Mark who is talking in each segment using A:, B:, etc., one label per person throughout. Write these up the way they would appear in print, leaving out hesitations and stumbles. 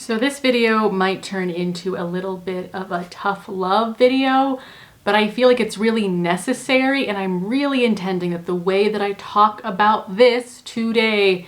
A: So this video might turn into a little bit of a tough love video, but I feel like it's really necessary, and I'm really intending that the way that I talk about this today,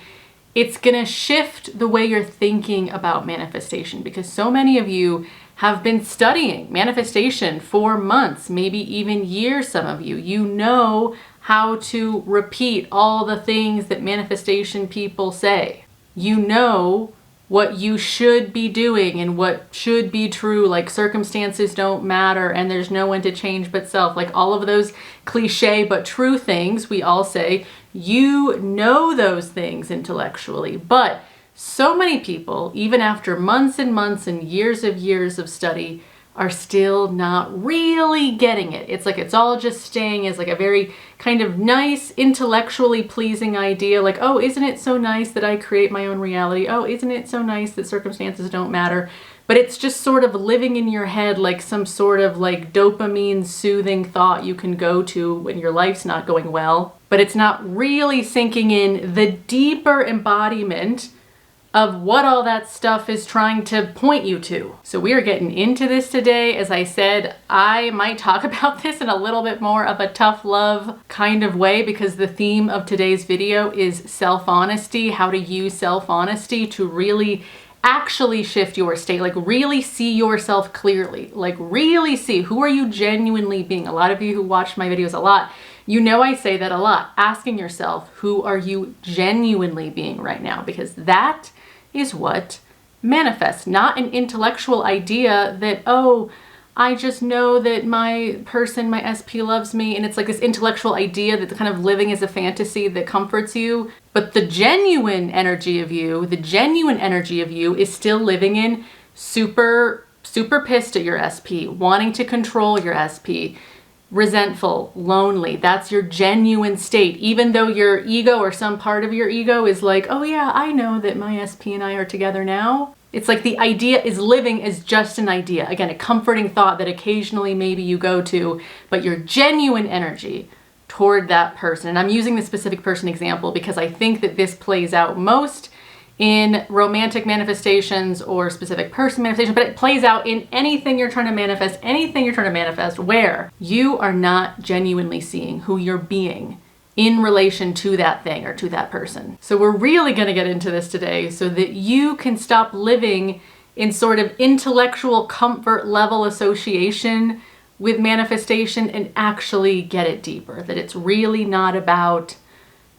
A: it's gonna shift the way you're thinking about manifestation, because so many of you have been studying manifestation for months, maybe even years. Some of you, you know how to repeat all the things that manifestation people say. You know what you should be doing and what should be true, like circumstances don't matter and there's no one to change but self, like all of those cliche but true things we all say. You know those things intellectually, but so many people, even after months and months and years of study, are still not really getting it. It's like it's all just staying as like a very kind of nice, intellectually pleasing idea, like, oh, isn't it so nice that I create my own reality? Oh, isn't it so nice that circumstances don't matter? But it's just sort of living in your head like some sort of like dopamine soothing thought you can go to when your life's not going well, but it's not really sinking in the deeper embodiment of what all that stuff is trying to point you to. So we are getting into this today. As I said, I might talk about this in a little bit more of a tough love kind of way, because the theme of today's video is self-honesty, how to use self-honesty to really actually shift your state, like really see yourself clearly, like really see who are you genuinely being. A lot of you who watch my videos a lot, you know I say that a lot, asking yourself, who are you genuinely being right now? Because that is what manifests, not an intellectual idea that, oh, I just know that my person, my SP loves me, and it's like this intellectual idea that's kind of living as a fantasy that comforts you. But the genuine energy of you, is still living in super pissed at your SP, wanting to control your SP, resentful, lonely. That's your genuine state, even though your ego or some part of your ego is like, oh yeah, I know that my SP and I are together now. It's like the idea is living as just an idea. Again, a comforting thought that occasionally maybe you go to, but your genuine energy toward that person. And I'm using the specific person example because I think that this plays out most in romantic manifestations or specific person manifestation, but it plays out in anything you're trying to manifest, where you are not genuinely seeing who you're being in relation to that thing or to that person. So we're really going to get into this today so that you can stop living in sort of intellectual comfort level association with manifestation and actually get it deeper, that it's really not about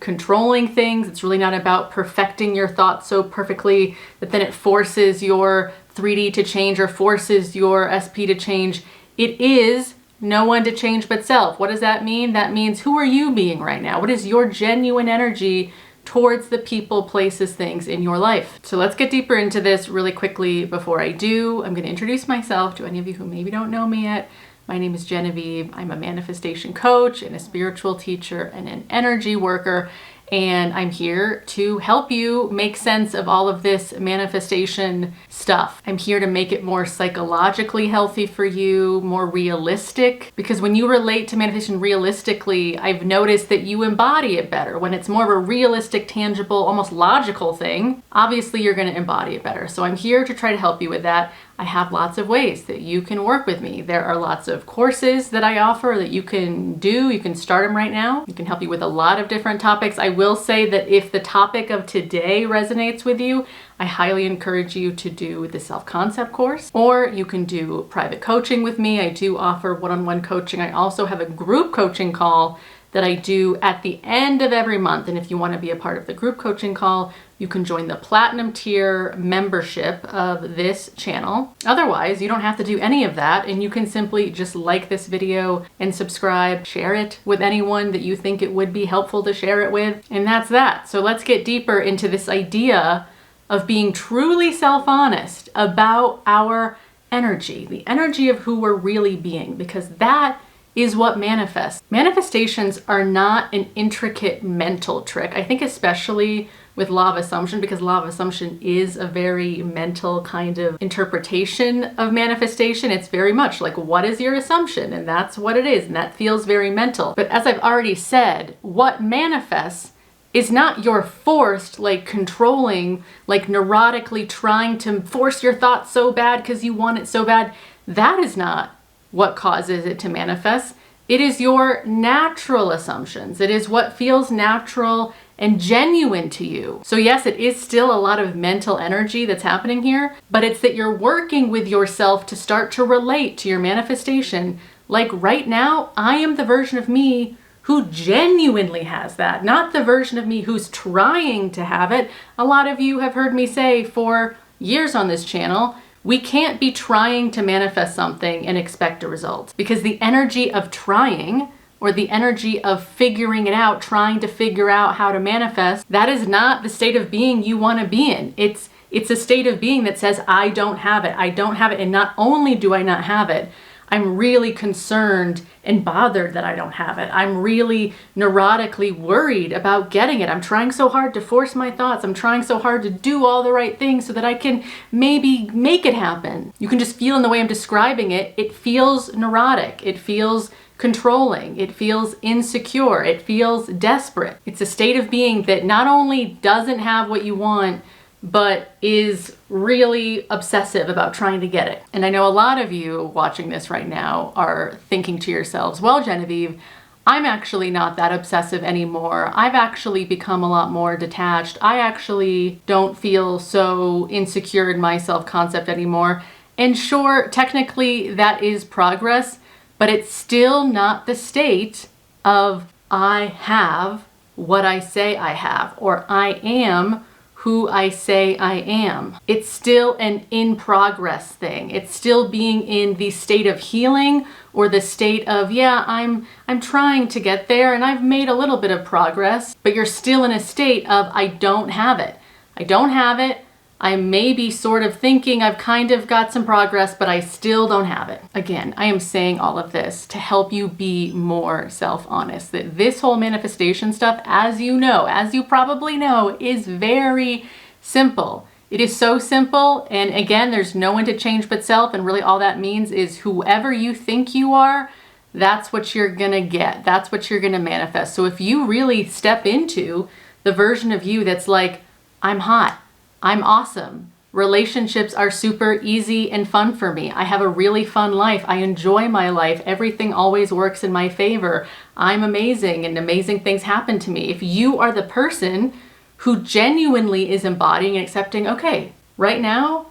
A: controlling things. It's really not about perfecting your thoughts so perfectly that then it forces your 3D to change or forces your SP to change. It is no one to change but self. What does that mean? That means, who are you being right now? What is your genuine energy towards the people, places, things in your life? So let's get deeper into this really quickly. Before I do, I'm going to introduce myself to any of you who maybe don't know me yet. My name is Genevieve. I'm a manifestation coach and a spiritual teacher and an energy worker. And I'm here to help you make sense of all of this manifestation stuff. I'm here to make it more psychologically healthy for you, more realistic, because when you relate to manifestation realistically, I've noticed that you embody it better. When it's more of a realistic, tangible, almost logical thing, obviously you're going to embody it better. So I'm here to try to help you with that. I have lots of ways that you can work with me. There are lots of courses that I offer that you can do. You can start them right now. You can help you with a lot of different topics. I will say that if the topic of today resonates with you, I highly encourage you to do the self-concept course, or you can do private coaching with me. I do offer one-on-one coaching. I also have a group coaching call that I do at the end of every month. And if you want to be a part of the group coaching call, you can join the platinum tier membership of this channel. Otherwise, you don't have to do any of that, and you can simply just like this video and subscribe, share it with anyone that you think it would be helpful to share it with, and that's that. So let's get deeper into this idea of being truly self-honest about our energy, the energy of who we're really being, because that is what manifests. Manifestations are not an intricate mental trick. I think especially with law of assumption, because law of assumption is a very mental kind of interpretation of manifestation. It's very much like, what is your assumption? And that's what it is. And that feels very mental. But as I've already said, what manifests is not your forced, like controlling, like neurotically trying to force your thoughts so bad because you want it so bad. That is not what causes it to manifest. It is your natural assumptions. It is what feels natural and genuine to you. So yes, it is still a lot of mental energy that's happening here, but it's that you're working with yourself to start to relate to your manifestation. Like right now, I am the version of me who genuinely has that, not the version of me who's trying to have it. A lot of you have heard me say for years on this channel, we can't be trying to manifest something and expect a result, because the energy of trying, or the energy of figuring it out, trying to figure out how to manifest, that is not the state of being you want to be in. It's a state of being that says, I don't have it. I don't have it. And not only do I not have it, I'm really concerned and bothered that I don't have it. I'm really neurotically worried about getting it. I'm trying so hard to force my thoughts. I'm trying so hard to do all the right things so that I can maybe make it happen. You can just feel in the way I'm describing it, it feels neurotic. It feels controlling. It feels insecure. It feels desperate. It's a state of being that not only doesn't have what you want, but is really obsessive about trying to get it. And I know a lot of you watching this right now are thinking to yourselves, well, Genevieve, I'm actually not that obsessive anymore. I've actually become a lot more detached. I actually don't feel so insecure in my self-concept anymore. And sure, technically that is progress, but it's still not the state of I have what I say I have, or I am who I say I am. It's still an in progress thing. It's still being in the state of healing, or the state of, yeah, I'm trying to get there and I've made a little bit of progress, but you're still in a state of I don't have it. I don't have it. I may be sort of thinking I've kind of got some progress, but I still don't have it. Again, I am saying all of this to help you be more self-honest, that this whole manifestation stuff, as you know, as you probably know, is very simple. It is so simple. And again, there's no one to change but self. And really all that means is whoever you think you are, that's what you're gonna get. That's what you're gonna manifest. So if you really step into the version of you that's like, I'm hot, I'm awesome. Relationships are super easy and fun for me. I have a really fun life. I enjoy my life. Everything always works in my favor. I'm amazing and amazing things happen to me. If you are the person who genuinely is embodying and accepting, okay, right now,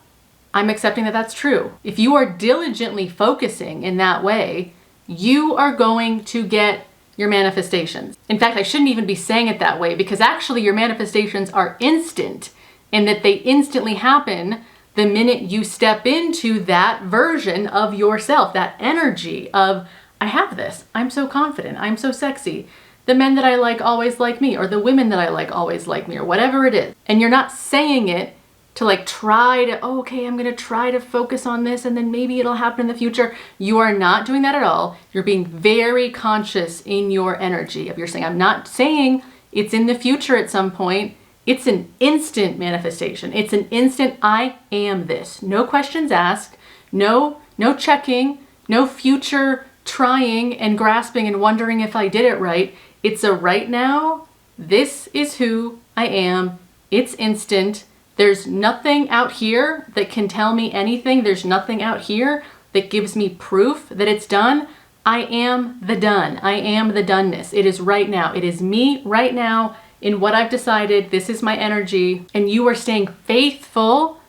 A: I'm accepting that that's true. If you are diligently focusing in that way, you are going to get your manifestations. In fact, I shouldn't even be saying it that way, because actually your manifestations are instant, and that they instantly happen the minute you step into that version of yourself, that energy of, I have this, I'm so confident, I'm so sexy. The men that I like always like me, or the women that I like always like me, or whatever it is. And you're not saying it to like try to, oh, okay, I'm gonna try to focus on this and then maybe it'll happen in the future. You are not doing that at all. You're being very conscious in your energy of your saying, I'm not saying it's in the future at some point. It's an instant manifestation. It's an instant, I am this. No questions asked, no checking, no future trying and grasping and wondering if I did it right. It's a right now, this is who I am. It's instant. There's nothing out here that can tell me anything. There's nothing out here that gives me proof that it's done. I am the done. I am the doneness. It is right now. It is me right now. In what I've decided, this is my energy, and you are staying faithful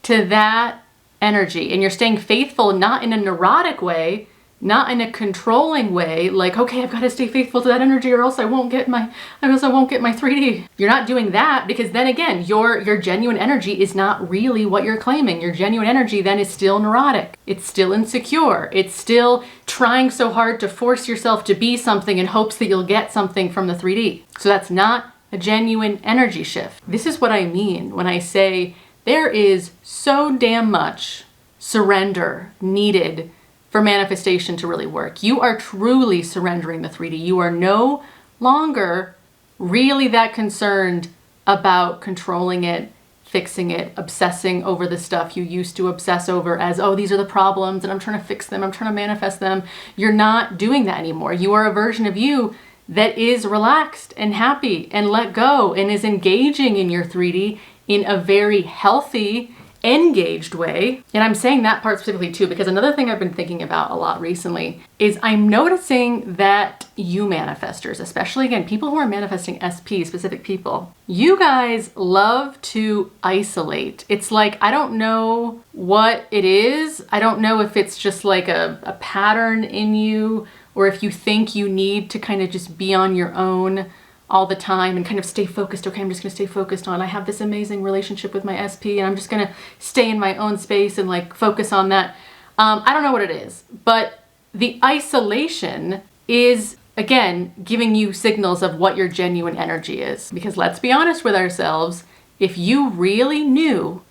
A: to that energy. And you're staying faithful not in a neurotic way, not in a controlling way, like, okay, I've got to stay faithful to that energy or else I won't get my 3D. You're not doing that, because then again, your genuine energy is not really what you're claiming. Your genuine energy then is still neurotic. It's still insecure. It's still trying so hard to force yourself to be something in hopes that you'll get something from the 3D. So that's not a genuine energy shift. This is what I mean when I say there is so damn much surrender needed for manifestation to really work. You are truly surrendering the 3D. You are no longer really that concerned about controlling it, fixing it, obsessing over the stuff you used to obsess over as, oh, these are the problems and I'm trying to fix them, I'm trying to manifest them. You're not doing that anymore. You are a version of you that is relaxed and happy and let go and is engaging in your 3D in a very healthy, engaged way. And I'm saying that part specifically too, because another thing I've been thinking about a lot recently is I'm noticing that you manifestors, especially again, people who are manifesting SP, specific people, you guys love to isolate. It's like, I don't know what it is. I don't know if it's just like a pattern in you, or if you think you need to kind of just be on your own all the time and kind of stay focused. Okay, I'm just gonna stay focused on, I have this amazing relationship with my SP and I'm just gonna stay in my own space and like focus on that. I don't know what it is, but the isolation is, again, giving you signals of what your genuine energy is. Because let's be honest with ourselves, if you really knew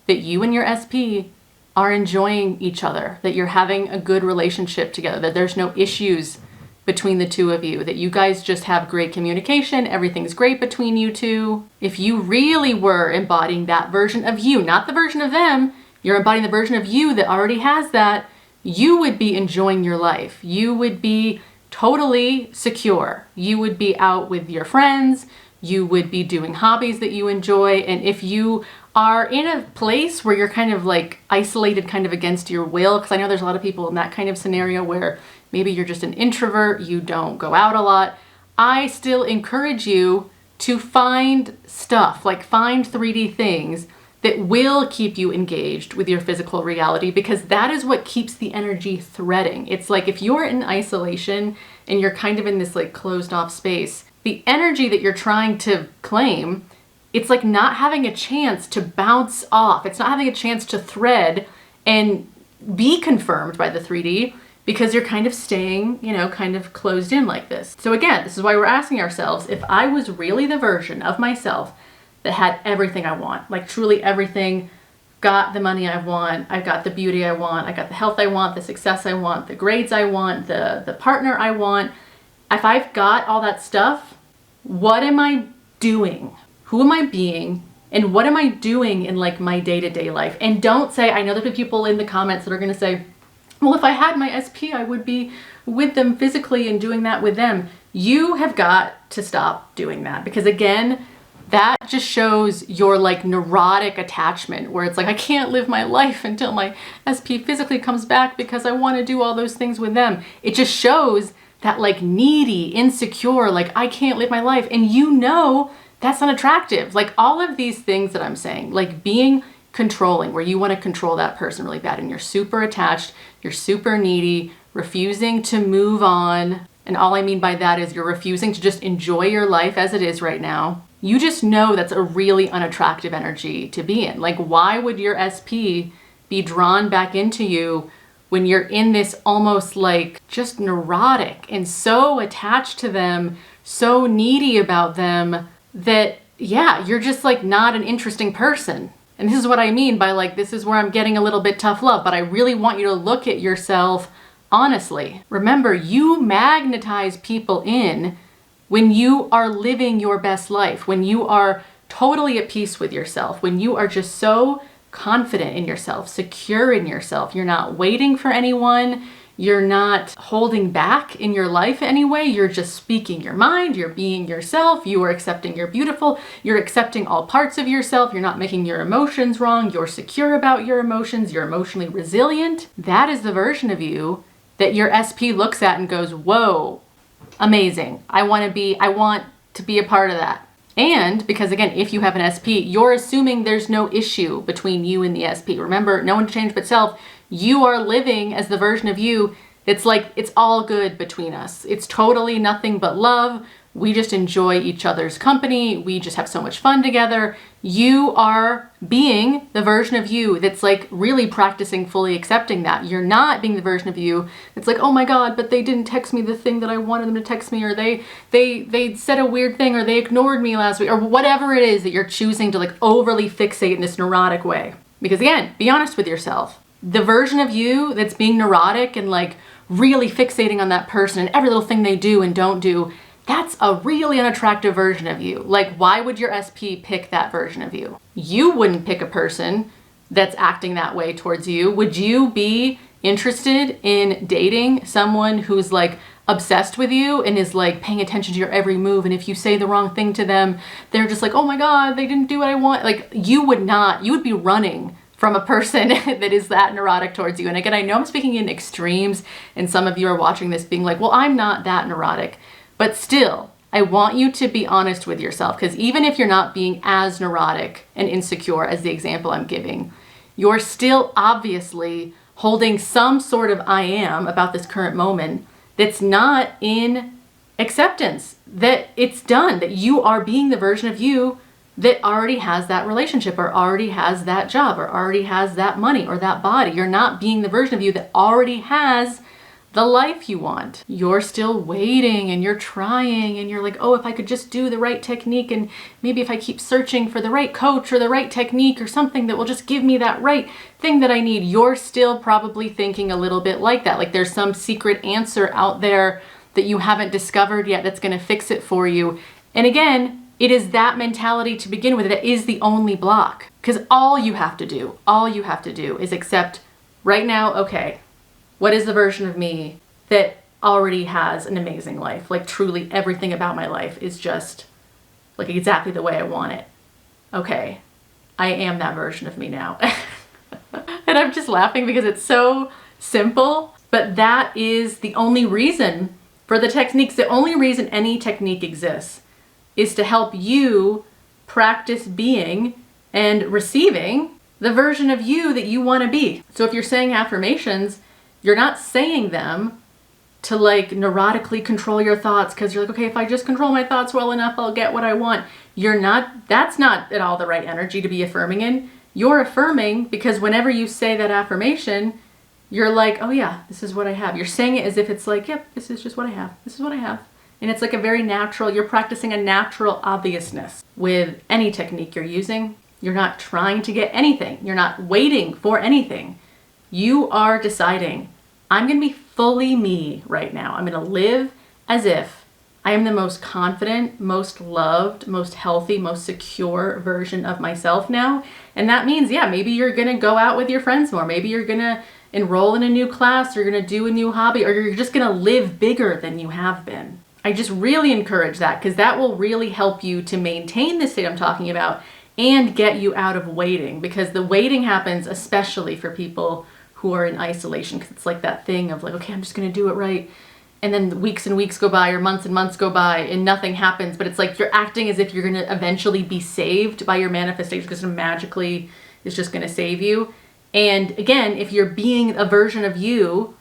A: that you and your SP are enjoying each other, that you're having a good relationship together, that there's no issues between the two of you, that you guys just have great communication, everything's great between you two. If you really were embodying that version of you, not the version of them, you're embodying the version of you that already has that, you would be enjoying your life. You would be totally secure. You would be out with your friends. You would be doing hobbies that you enjoy. And if you are in a place where you're kind of like isolated kind of against your will, because I know there's a lot of people in that kind of scenario where maybe you're just an introvert, you don't go out a lot, I still encourage you to find stuff, like find 3D things that will keep you engaged with your physical reality, because that is what keeps the energy threading. It's like if you're in isolation and you're kind of in this like closed off space, the energy that you're trying to claim, it's like not having a chance to bounce off. It's not having a chance to thread and be confirmed by the 3D, because you're kind of staying, you know, kind of closed in like this. So again, this is why we're asking ourselves, if I was really the version of myself that had everything I want, like truly everything, got the money I want, I've got the beauty I want, I got the health I want, the success I want, the grades I want, the partner I want, if I've got all that stuff, what am I doing? Who am I being? And what am I doing in like my day-to-day life? And don't say, I know there'll be people in the comments that are gonna say, well, if I had my SP, I would be with them physically and doing that with them. You have got to stop doing that, because again, that just shows your like neurotic attachment where it's like, I can't live my life until my SP physically comes back because I want to do all those things with them. It just shows that like needy, insecure, like I can't live my life. And you know, that's unattractive. Like all of these things that I'm saying, like being controlling, where you want to control that person really bad and you're super attached, you're super needy, refusing to move on. And all I mean by that is you're refusing to just enjoy your life as it is right now. You just know that's a really unattractive energy to be in. Like, why would your SP be drawn back into you when you're in this almost like just neurotic and so attached to them, so needy about them that, yeah, you're just like not an interesting person. And this is what I mean by like, this is where I'm getting a little bit tough love, but I really want you to look at yourself honestly. Remember, you magnetize people in when you are living your best life, when you are totally at peace with yourself, when you are just so confident in yourself, secure in yourself. You're not waiting for anyone. You're not holding back in your life anyway. You're just speaking your mind. You're being yourself. You are accepting you're beautiful. You're accepting all parts of yourself. You're not making your emotions wrong. You're secure about your emotions. You're emotionally resilient. That is the version of you that your SP looks at and goes, whoa, amazing. I want to be a part of that. And because again, if you have an SP, you're assuming there's no issue between you and the SP. Remember, no one to change but self. You are living as the version of you that's like, it's all good between us. It's totally nothing but love. We just enjoy each other's company. We just have so much fun together. You are being the version of you that's like really practicing fully accepting that. You're not being the version of you that's like, oh my God, but they didn't text me the thing that I wanted them to text me, or they said a weird thing, or they ignored me last week, or whatever it is that you're choosing to like overly fixate in this neurotic way. Because again, be honest with yourself. The version of you that's being neurotic and like really fixating on that person and every little thing they do and don't do, that's a really unattractive version of you. Like, why would your SP pick that version of you? You wouldn't pick a person that's acting that way towards you. Would you be interested in dating someone who's like obsessed with you and is like paying attention to your every move. And if you say the wrong thing to them, they're just like, oh my God, they didn't do what I want. Like you would be running from a person that is that neurotic towards you. And again, I know I'm speaking in extremes and some of you are watching this being like, well, I'm not that neurotic, but still, I want you to be honest with yourself, because even if you're not being as neurotic and insecure as the example I'm giving, you're still obviously holding some sort of I am about this current moment that's not in acceptance, that it's done, that you are being the version of you that already has that relationship or already has that job or already has that money or that body. You're not being the version of you that already has the life you want. You're still waiting and you're trying and you're like, oh, if I could just do the right technique, and maybe if I keep searching for the right coach or the right technique or something that will just give me that right thing that I need. You're still probably thinking a little bit like that. Like there's some secret answer out there that you haven't discovered yet that's going to fix it for you. And again, it is that mentality to begin with that is the only block, because all you have to do is accept right now, okay, what is the version of me that already has an amazing life? Like truly everything about my life is just like exactly the way I want it. Okay, I am that version of me now. And I'm just laughing because it's so simple, but that is the only reason for the techniques. The only reason any technique exists is to help you practice being and receiving the version of you that you want to be. So if you're saying affirmations, you're not saying them to like neurotically control your thoughts because you're like, okay, if I just control my thoughts well enough, I'll get what I want. That's not at all the right energy to be affirming in. You're affirming because whenever you say that affirmation, you're like, oh yeah, this is what I have. You're saying it as if it's like, yep, this is just what I have. This is what I have. And it's like a very natural, you're practicing a natural obviousness with any technique you're using. You're not trying to get anything. You're not waiting for anything. You are deciding, I'm going to be fully me right now. I'm going to live as if I am the most confident, most loved, most healthy, most secure version of myself now. And that means, yeah, maybe you're going to go out with your friends more. Maybe you're going to enroll in a new class, or you're going to do a new hobby, or you're just going to live bigger than you have been. I just really encourage that, because that will really help you to maintain the state I'm talking about and get you out of waiting, because the waiting happens especially for people who are in isolation, because it's like that thing of like, okay, I'm just going to do it right. And then weeks and weeks go by, or months and months go by, and nothing happens. But it's like you're acting as if you're going to eventually be saved by your manifestation, because it magically is just going to save you. And again, if you're being a version of you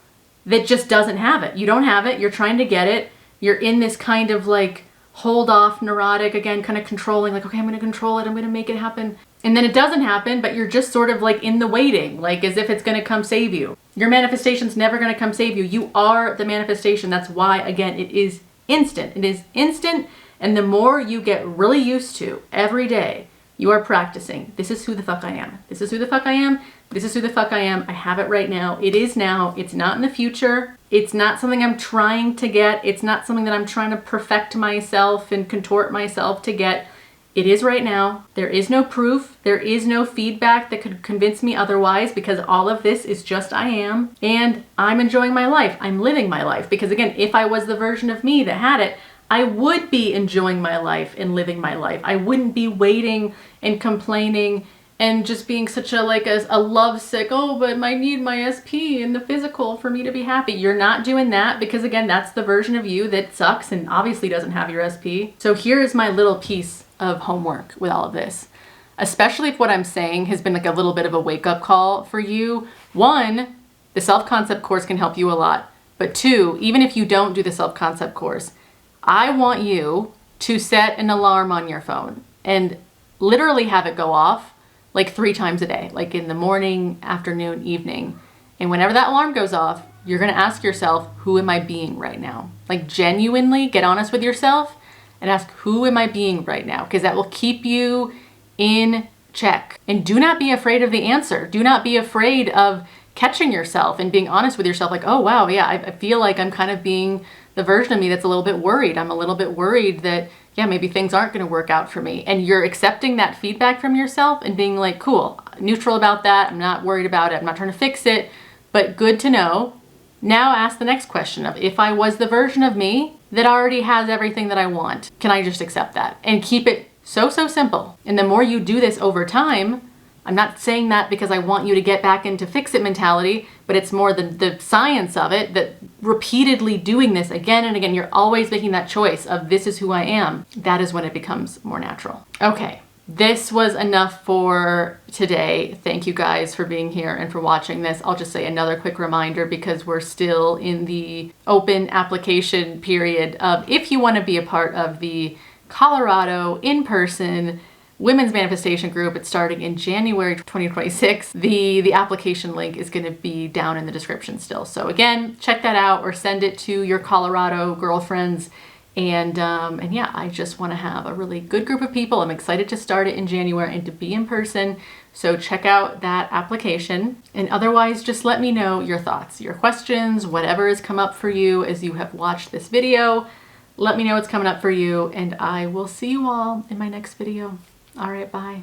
A: that just doesn't have it, you don't have it, you're trying to get it, you're in this kind of like hold off, neurotic, again, kind of controlling, like, okay, I'm going to control it, I'm going to make it happen. And then it doesn't happen, but you're just sort of like in the waiting, like as if it's going to come save you. Your manifestation's never going to come save you. You are the manifestation. That's why, again, it is instant. It is instant. And the more you get really used to every day, you are practicing. This is who the fuck I am. This is who the fuck I am. This is who the fuck I am. I have it right now. It is now. It's not in the future. It's not something I'm trying to get. It's not something that I'm trying to perfect myself and contort myself to get. It is right now. There is no proof. There is no feedback that could convince me otherwise, because all of this is just I am, and I'm enjoying my life. I'm living my life, because again, if I was the version of me that had it, I would be enjoying my life and living my life. I wouldn't be waiting and complaining and just being such a lovesick, oh, but I need my SP and the physical for me to be happy. You're not doing that, because again, that's the version of you that sucks and obviously doesn't have your SP. So here is my little piece of homework with all of this, especially if what I'm saying has been like a little bit of a wake-up call for you. One, the self-concept course can help you a lot. But two, even if you don't do the self-concept course, I want you to set an alarm on your phone and literally have it go off like 3 times a day, like in the morning, afternoon, evening. And whenever that alarm goes off, you're going to ask yourself, who am I being right now? Like genuinely get honest with yourself and ask, who am I being right now? Because that will keep you in check. And do not be afraid of the answer. Do not be afraid of catching yourself and being honest with yourself. Like, oh, wow, yeah, I feel like I'm kind of being the version of me that's a little bit worried. I'm a little bit worried that, yeah, maybe things aren't going to work out for me. And you're accepting that feedback from yourself and being like, cool, neutral about that. I'm not worried about it. I'm not trying to fix it, but good to know Now ask the next question of, if I was the version of me that already has everything that I want, can I just accept that? And keep it so simple. And the more you do this over time, I'm not saying that because I want you to get back into fix-it mentality, but it's more the science of it, that repeatedly doing this again and again, you're always making that choice of this is who I am. That is when it becomes more natural. Okay, this was enough for today. Thank you guys for being here and for watching this. I'll just say another quick reminder, because we're still in the open application period of, if you want to be a part of the Colorado in-person Women's Manifestation Group, it's starting in January 2026. The application link is going to be down in the description still. So again, check that out or send it to your Colorado girlfriends. And yeah, I just want to have a really good group of people. I'm excited to start it in January and to be in person. So check out that application. And otherwise, just let me know your thoughts, your questions, whatever has come up for you as you have watched this video. Let me know what's coming up for you, and I will see you all in my next video. All right, bye.